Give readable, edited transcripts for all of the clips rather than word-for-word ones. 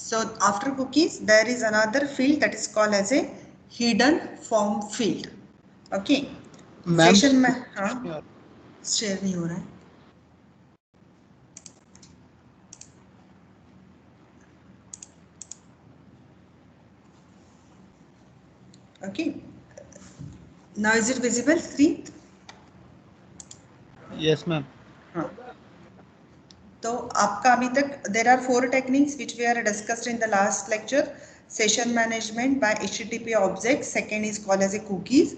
So after cookies there is another field that is called as a hidden form field. Okay, session में हाँ share नहीं हो रहा है. Okay, now is it visible screen? Yes ma'am. हाँ, तो आपका अभी तक there are 4 techniques which we are discussed in the last lecture. Session management by HTTP objects, second is called as a cookies,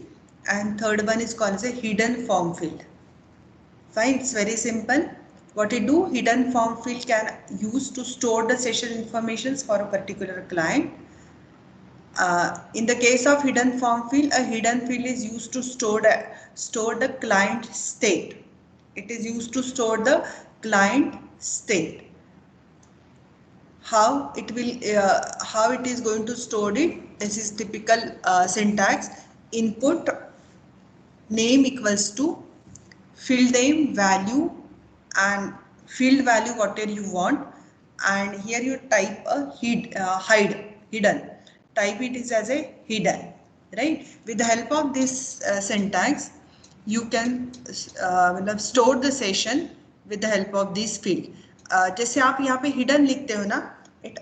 and third one is called as a hidden form field. Fine, it's very simple. What you do, hidden form field can use to store the session informations for a particular client. In the case of hidden form field, a hidden field is used to store the client state. It is used to store the client state. How it is going to store it? This is typical syntax. Input name equals to field name value and field value whatever you want, and here you type a hidden. Type it is as a hidden, right? With the help of this syntax, you can store the session with the help of this field. जैसे आप यहाँ पे hidden लिखते हो ना, it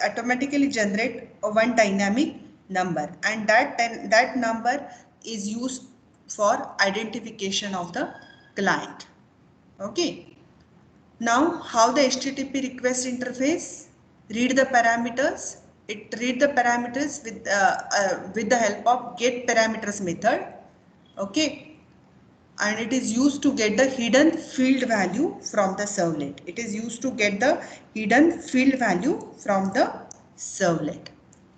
automatically generate one dynamic number, and that number is used for identification of the client. Okay. Now, how the HTTP request interface read the parameters? It read the parameters with the help of get parameters method. Okay. And it is used to get the hidden field value from the servlet. It is used to get the hidden field value from the servlet.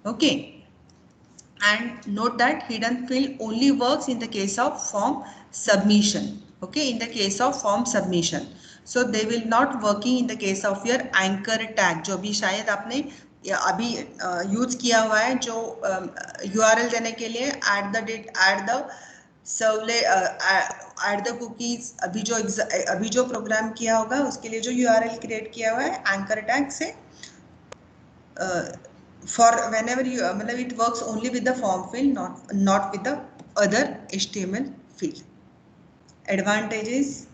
Okay. And note that hidden field only works in the case of form submission. Okay, in the case of form submission. So they will not working in the case of your anchor tag, जो भी शायद आपने अभी use किया हुआ है, जो URL देने के लिए add the servlet add the cookies, अभी जो प्रोग्राम किया होगा उसके लिए जो URL क्रिएट किया हुआ है एंकर टैग से, for whenever you मतलब it works only with the form field, not with the other HTML field. Advantages: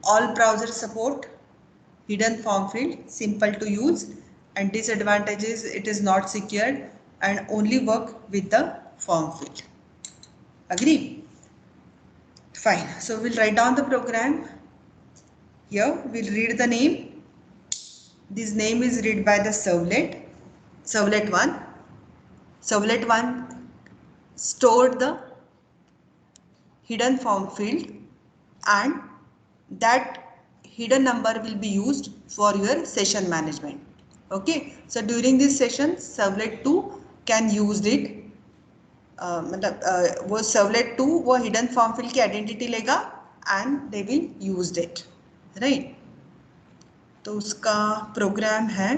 all browsers support hidden form field, simple to use, and disadvantages: it is not secured and only work with the form field. Agree? Fine. So we'll write down the program. Here we'll read the name. This name is read by the servlet 1. Servlet 1 stored the hidden form field, and that hidden number will be used for your session management. Okay, so during this session servlet 2 can use it. मतलब वो servlet 2 वो hidden form field की identity लेगा and they will use it, right? तो उसका programme है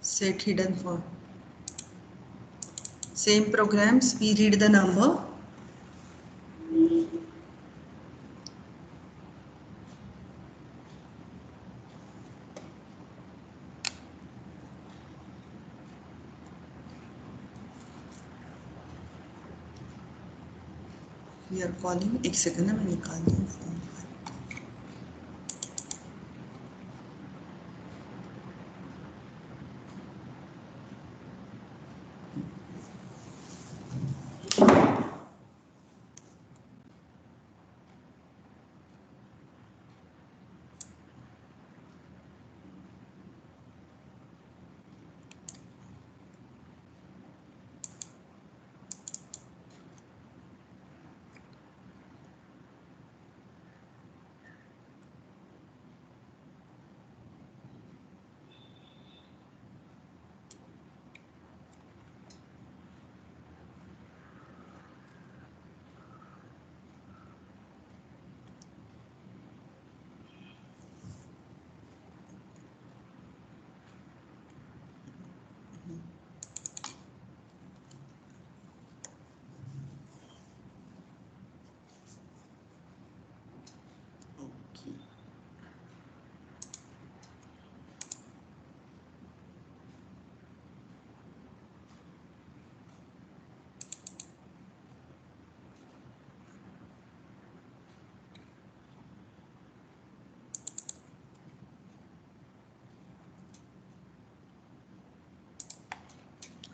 set hidden form. Same programs, we read the number. We are calling, एक second में निकाल दूँ form.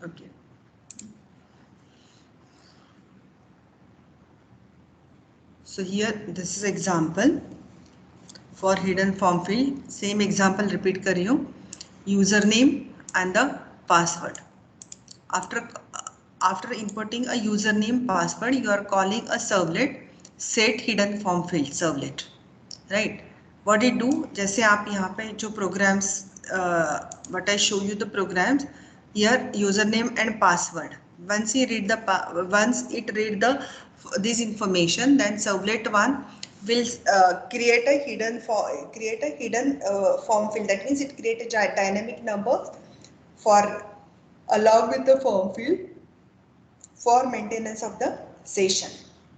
Okay. So here this is example for hidden form field. Same example repeat कर रही हूँ. Username and the password. After inputting a username password, you are calling a servlet set hidden form field servlet, right? What it do? जैसे आप यहाँ पे जो programs, what I show you the programs here, username and password. Once it read the this information, then servlet one will create a hidden form field. That means it create a dynamic number for along with the form field for maintenance of the session.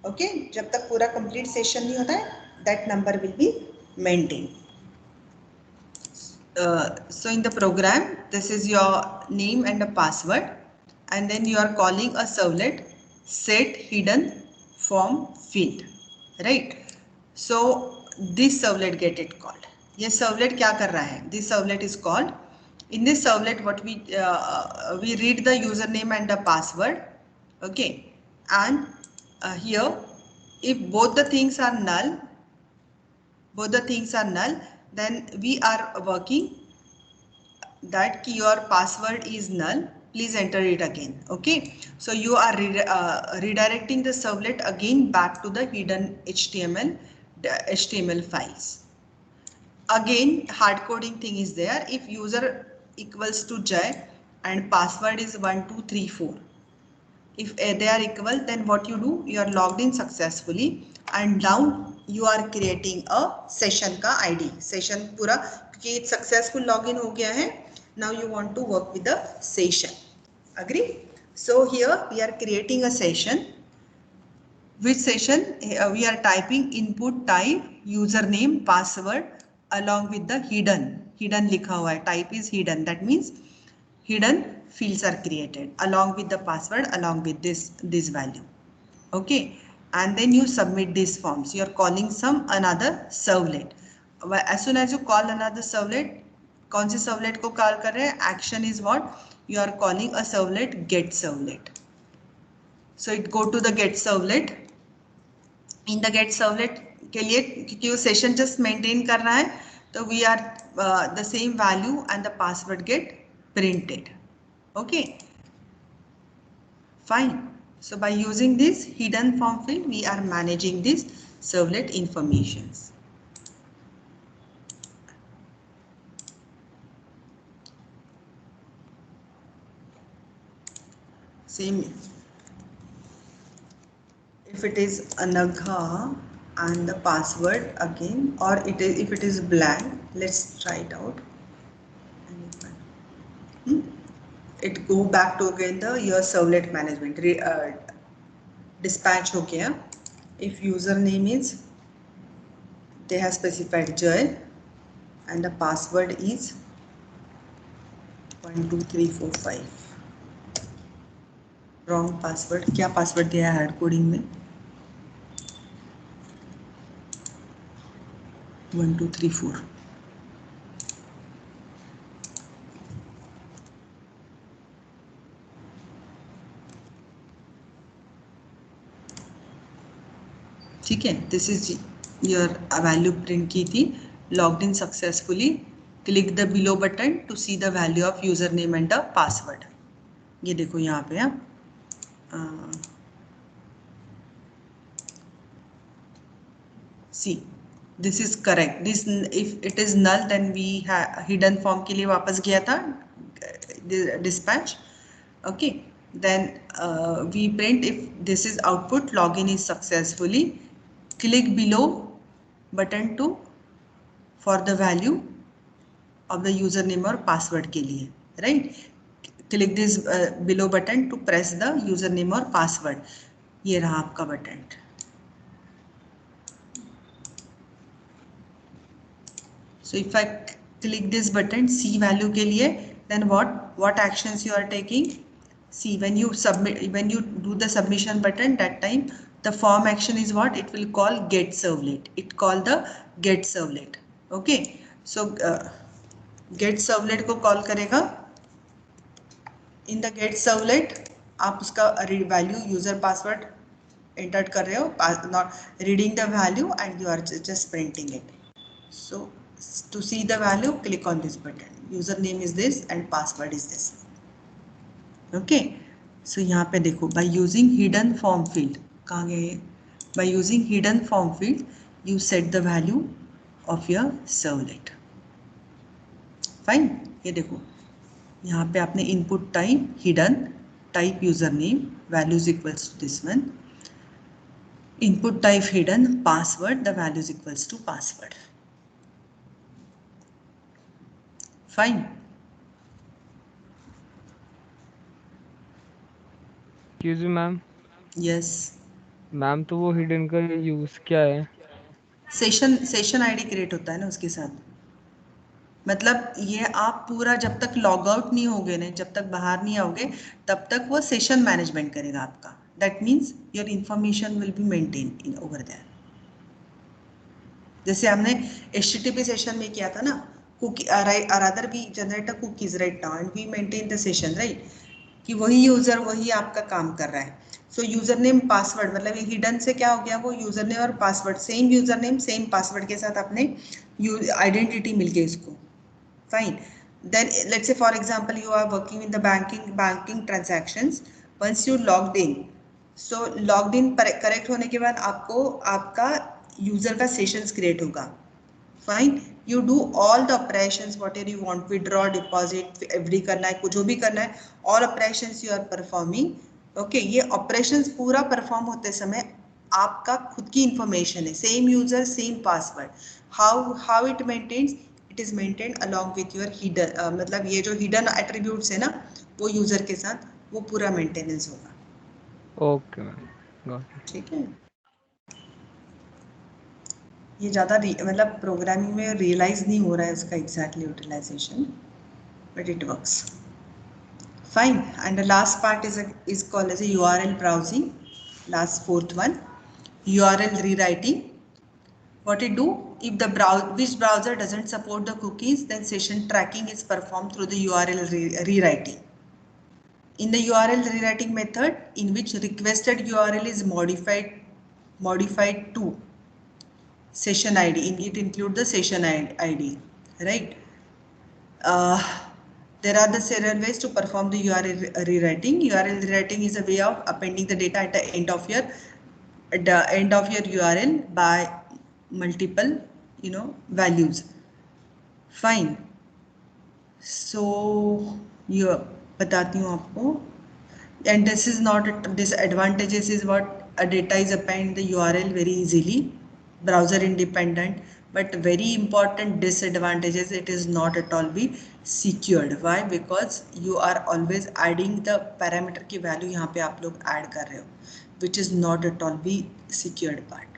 Okay, जब तक पूरा complete session नहीं होता है, that number will be maintained. So in the program, this is your name and a password, and then you are calling a servlet set hidden form field, right? So this servlet get it called. ये servlet क्या कर रहा है? This servlet is called. In this servlet, what we read the username and the password, okay, and here if both the things are null, then we are working that your password is null, please enter it again. Okay, so you are redirecting the servlet again back to the hidden HTML files. Again, hard coding thing is there. If user equals to Jay and password is 1234, if they are equal, then what you do, you are logged in successfully, and now you are creating a session का ID. Session पूरा क्योंकि successful login हो गया है. Now you want to work with the session. Agree? So here we are creating a session. Which session? We are typing input type, username, password along with the hidden. Hidden लिखा हुआ है. Type is hidden. That means hidden fields are created along with the password, along with this value. Okay, and then you submit these forms. You are calling another servlet. As soon as you call another servlet, कौन से servlet को call कर रहे हैं? Action is what? You are calling a servlet get servlet. So it go to the get servlet. In the get servlet के लिए क्योंकि वो session just maintain कर रहा है, तो we are the same value and the password get printed. Okay, fine. So by using this hidden form field, we are managing this servlet informations. Same. If it is Anagha and the password again, or if it is blank, let's try it out. It go back to again your servlet management. Dispatch हो गया. If username is, they have specified Joel and the password is 12345. Wrong password. क्या password दिया है hard coding में? 1234. ठीक है, this is your value print की थी. Logged in successfully. Click the below button to see the value of user name and the password. ये देखो यहाँ पे आप see this is correct. This if it is null then we hidden form के लिए वापस गया था dispatch. Okay, then we print if this is output login is successfully. Click below button to for the value of the username or password के लिए, right? Click this below button to press the username or password. ये रहा आपका button. So if I click this button see value के लिए, then what actions you are taking? See, when you do the submission button, that time the form action is what? It will call get servlet. It call the get servlet. Okay, so get servlet को call करेगा in the gate servlet आप उसका value user password enter कर रहे हो, not reading the value and you are just printing it. So to see the value, click on this button. Username is this and password is this. Okay. So यहाँ पे देखो, by using hidden form field, कहाँ गए? By using hidden form field, you set the value of your servlet. Fine. ये देखो, यहाँ पे आपने input type hidden, type username, values equals to this one. Input type hidden, password, the values equals to password. Fine. Excuse me ma'am. Yes. Ma'am तो वो hidden का use क्या है? सेशन आईडी क्रिएट होता है ना उसके साथ. मतलब ये आप पूरा जब तक लॉग आउट नहीं होगे ना, जब तक बाहर नहीं आओगे, तब तक वो सेशन मैनेजमेंट करेगा आपका. That means your information will be maintain in over there. जैसे हमने HTTP सेशन में किया था ना, कुकी अदर भी generate a cookies right now and we maintain the session right, कि वही यूजर वही आपका काम कर रहा है. सो यूजर नेम पासवर्ड मतलब ये हिडन से क्या हो गया, वो यूजर नेम और password, same user name same password के साथ आपने आइडेंटिटी मिल गई इसको. Fine. Then let's say for example you are working in the banking transactions. Once you logged in, so logged in correct होने के बाद आपको आपका यूजर का सेशंस क्रिएट होगा. Fine. You do all the operations whatever you want, withdraw, deposit, FD करना है, कुछ जो भी करना है, all operations you are performing. Okay. ये ऑपरेशंस पूरा परफॉर्म होते समय आपका खुद की इंफॉर्मेशन है, same user same password. How it maintains, it is maintain along with your hidden, मतलब ये जो हिडन एट्रीब्यूट्स है ना, वो यूजर के साथ वो पूरा मेंटेनेंस होगा. Okay ma'am, got it. ठीक है. ये ज़्यादा मतलब प्रोग्रामिंग में रियलाइज नहीं हो रहा है उसका exactly utilization, but it works fine. And the last part is called as a URL browsing. Last fourth one, URL rewriting. What it do, if the which browser doesn't support the cookies, then session tracking is performed through the URL rewriting. In the URL rewriting method, in which requested URL is modified to session ID, it include the session ID, right? There are the several ways to perform the URL rewriting. URL rewriting is a way of appending the data at the end of your URL by multiple values. Fine. So ये बताती हूँ आपको. And this is not disadvantages is what a data is append the URL very easily, browser independent, but very important disadvantages, it is not at all be secured. Why? Because you are always adding the parameter की value यहाँ पे आप लोग add कर रहे हो, which is not at all be secured part.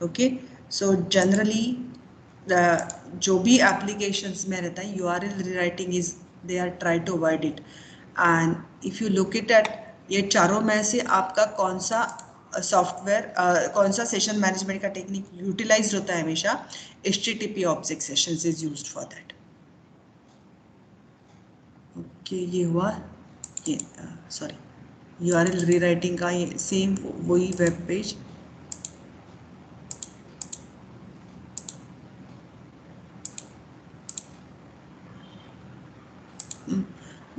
Okay, so generally the जो भी applications में रहता है URL rewriting is they are try to avoid it. And if you look it at ये चारों में से आपका कौन सा सॉफ्टवेयर कौन सा सेशन मैनेजमेंट का टेक्निक यूटिलाइज होता है हमेशा, HTTP object sessions is used for that. Okay, ये हुआ ये सॉरी URL रीराइटिंग का ये सेम वही web page.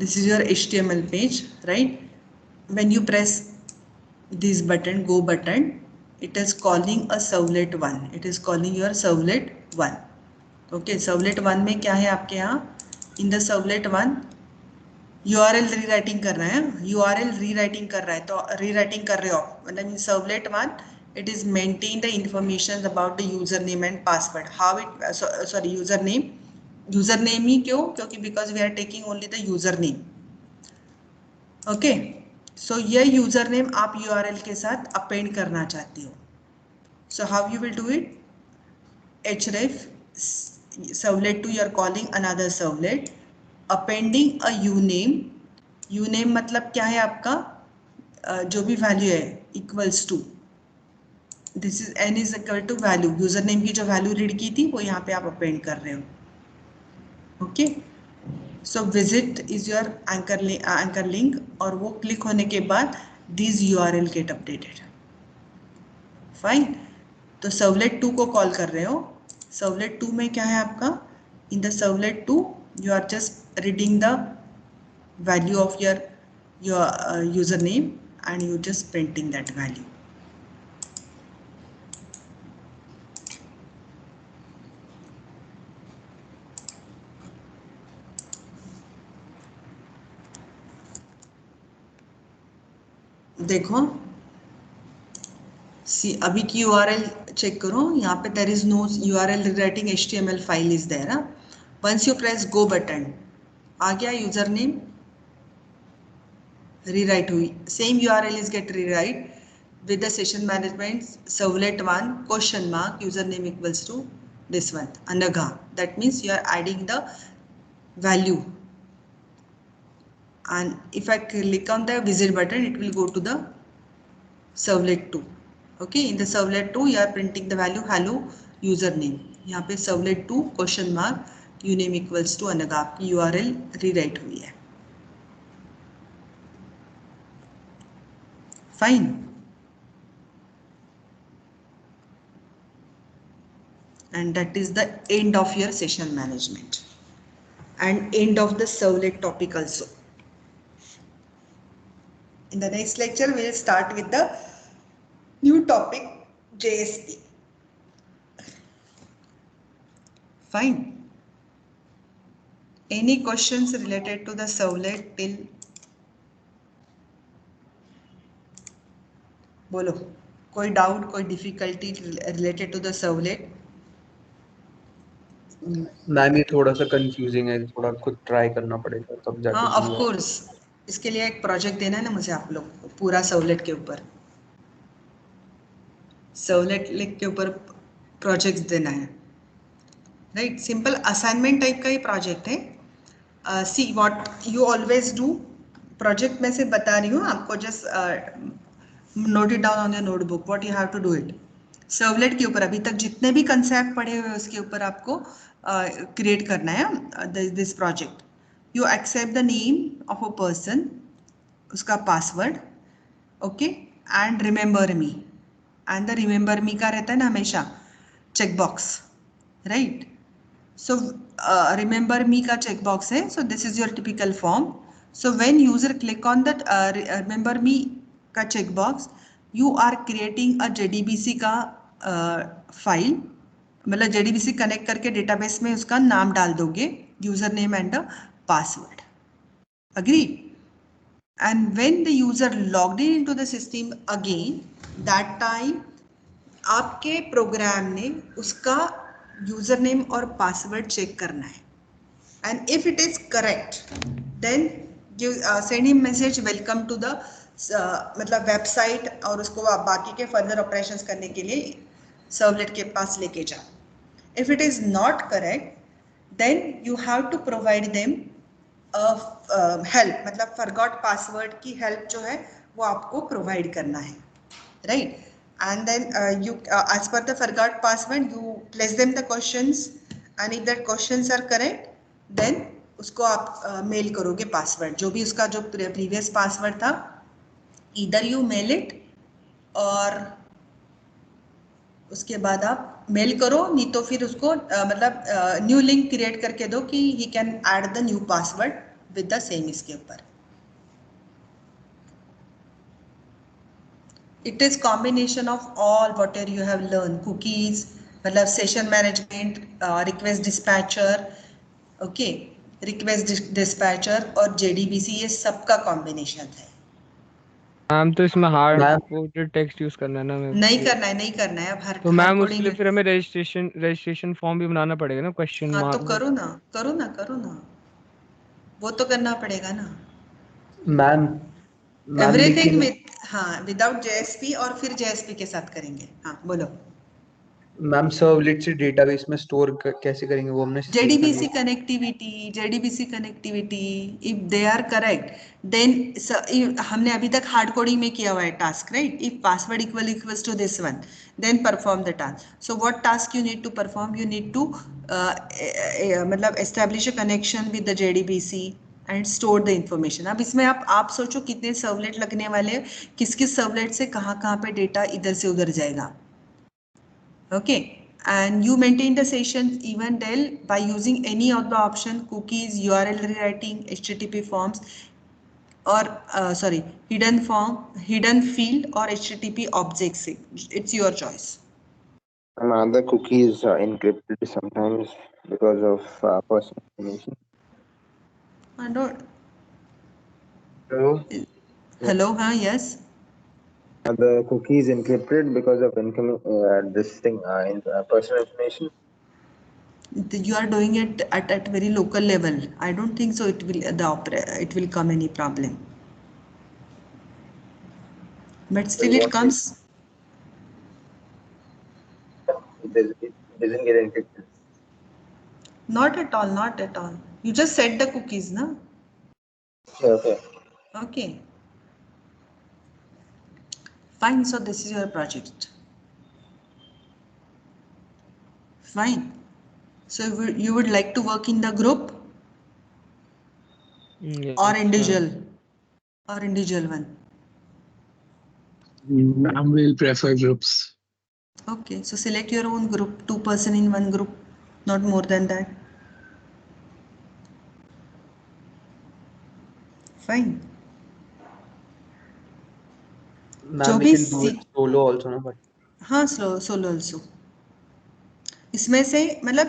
This is your HTML page, right? When you press this button, go button, it is calling a servlet 1. It is calling your servlet 1. Okay, servlet 1 में क्या है आपके यहाँ? In the servlet 1 URL rewriting कर रहा है. URL rewriting कर रहा है, तो rewriting कर रहे हो मतलब in servlet 1 it is maintain the information about the username and password. How it username ही क्यों? क्योंकि because we are taking only the username. Okay, so ये यूजर नेम आप URL के साथ अपेंड करना चाहती हो. So how you will do it? href servlet 2 you are calling another servlet, appending a uname. uname मतलब क्या है आपका जो भी वैल्यू है equals to this is n is equal to value, user name की जो वैल्यू रीड की थी वो यहाँ पे आप अपेंड कर रहे हो. Okay, so visit is your anchor link, और वो क्लिक होने के बाद this URL get updated. Fine. तो सर्वलेट 2 को कॉल कर रहे हो. सर्वलेट 2 में क्या है आपका? In the servlet 2 you are just reading the value of your username and you just printing that value. देखो, सी अभी की URL चेक करो. यहाँ पे there is no URL rewriting HTML file is there. Once you press go button, आ गया user name, rewrite हुई. Same URL is get rewrite with the session management servlet 1 question mark username equals to this one Anagha. That means you are adding the value, and if I click on the visit button, it will go to the servlet 2. Okay, in the servlet 2 you are printing the value hello username. यहाँ पे servlet 2 question mark uname equals to Anagha. आपकी URL rewrite हुई है. Fine. And that is the end of your session management and end of the servlet topic also. In the next lecture, we will start with the new topic JSP. Fine. Any questions related to the servlet till? बोलो, कोई doubt, कोई difficulty related to the servlet? Ma'am ये थोड़ा सा confusing है, थोड़ा खुद try करना पड़ेगा तब जाके हाँ, ऑफ समझ कोर्स. इसके लिए एक प्रोजेक्ट देना है ना मुझे आप लोग को, पूरा सर्वलेट के ऊपर. सर्वलेट के ऊपर प्रोजेक्ट देना है, राइट? सिंपल असाइनमेंट टाइप का ही प्रोजेक्ट है. See what you always do. Project में से बता रही हूँ आपको, just note it down on your notebook what you have to do it. Servlet के ऊपर अभी तक जितने भी कंसेप्ट पढ़े हुए उसके ऊपर आपको क्रिएट करना है this project. You accept the name of a person, उसका password, okay, and remember me. And the remember me का रहता है ना हमेशा checkbox, right? So remember me का चेकबॉक्स है. So this is your typical form. So when user click on that remember me का checkbox, you are creating a JDBC का file. मतलब JDBC कनेक्ट करके डेटाबेस में उसका नाम डाल दोगे, user name and the password. Agree? And when the user logged in into the system again, that time आपके प्रोग्राम ने उसका यूजर नेम और पासवर्ड चेक करना है. And if it is correct, then you send him message welcome to the मतलब website, और उसको आप बाकी के फर्दर ऑपरेशंस करने के लिए सर्वलेट के पास लेके जाओ. If it is not correct, then you have to provide them help. मतलब फॉरगॉट पासवर्ड की हेल्प जो है वो आपको प्रोवाइड करना है, right? And then you as per the forgot password, you place them the questions, and if that questions are correct, then उसको आप मेल करोगे पासवर्ड, जो भी उसका जो प्रीवियस पासवर्ड था. इधर यू मेल इट, और उसके बाद आप मेल करो, नहीं तो फिर उसको मतलब न्यू लिंक क्रिएट करके दो कि he can add the new password with the same इसके ऊपर. It is combination of all whatever you have learned. Cookies, मतलब session management, request dispatcher, okay, request dispatcher और JDBC, ये सबका कॉम्बिनेशन है. मैम तो इसमें हार्ड कोडेड टेक्स्ट यूज करना है ना मैम? नहीं करना है, नहीं करना है. अब हर तो मैम उसके कोडिंग लिए फिर हमें रजिस्ट्रेशन फॉर्म भी बनाना पड़ेगा ना, क्वेश्चन हाँ, मार्क. तो करो ना, करो ना, करो ना, वो तो करना पड़ेगा ना. मैम एवरीथिंग लेकिन विद, हाँ, विदाउट JSP, और फिर JSP के साथ करेंगे. हाँ बोलो. मैम सर्वलेट से डेटाबेस में स्टोर कैसे करेंगे वो हमने JDBC connectivity, if they are correct, then हमने अभी तक हार्ड कोडिंग में किया हुआ है task, right? If password equals to this one, then perform the task. So what task you need to perform? You need to मतलब establish a connection with the JDBC and store the information. अब इसमें आप सोचो कितने servlet लगने वाले हैं, किस सर्वलेट से कहाँ पे डेटा इधर से उधर जाएगा. Okay, and you maintain the session event.del by using any of the option: cookies, URL rewriting, HTTP forms, or hidden form, hidden field, or HTTP objects. It's your choice. The cookies are encrypted sometimes because of personal information. I don't. Hello? Hello, yes. The cookies encrypted because of personal information. You are doing it at very local level. I don't think so. It will come any problem. But still, it comes. It doesn't get encrypted. Not at all. Not at all. You just set the cookies, na? Okay. Okay. Fine. So this is your project. Fine. So you would like to work in the group Yes, or individual one? I will prefer groups. Okay. So select your own group. 2 person in one group, not more than that. Fine. Ma'am, we can do it solo also, no? But हाँ, solo also. इसमें से मतलब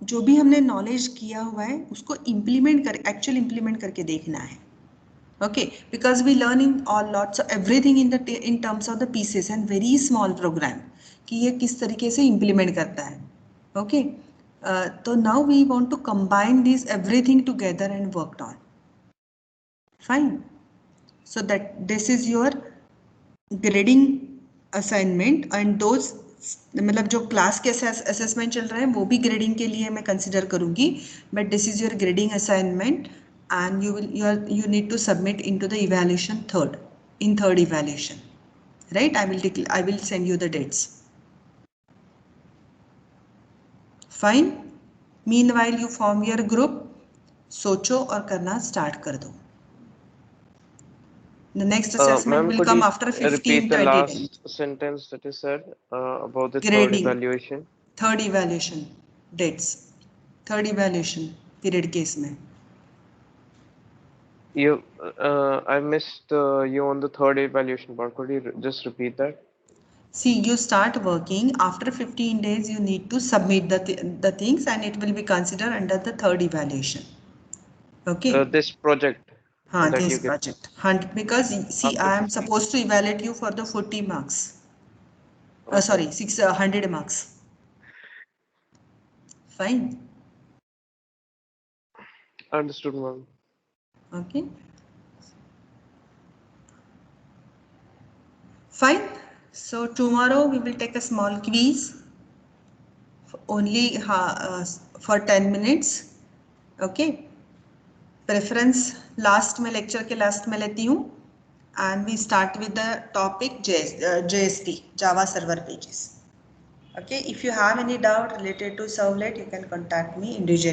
जो भी हमने knowledge किया हुआ है उसको एक्चुअल इम्प्लीमेंट करके देखना है. Okay, because we learn in all lots of everything in terms of the pieces and very small program कि ये किस तरीके से implement करता है. Okay, so now we want to combine these everything together and worked on. Fine. So that this is your grading assignment and those मतलब जो class के असेसमेंट चल रहे हैं वो भी ग्रेडिंग के लिए मैं कंसिडर करूंगी, but this is your grading assignment and you need to submit into the evaluation third evaluation, right? I will send you the dates. Fine. Meanwhile you form your group. सोचो और करना start कर दो. The next assessment will come after 15-20 days. Last sentence that is said about the Grading. third evaluation. Third evaluation dates. Third evaluation period के इसमें. I missed you on the third evaluation part. Could you just repeat that? See, you start working after 15 days. You need to submit the things, and it will be considered under the third evaluation. Okay. This project. This project. Because see, I am supposed to evaluate you for the 40 marks. Sorry, 600 marks. Fine. Understood, ma'am. Okay. Fine. So tomorrow we will take a small quiz only for 10 minutes. Okay. Preference last में lecture के last में लेती हूँ. And we start with the topic JSP, Java Server Pages. Okay. If you have any doubt related to servlet, you can contact me individually.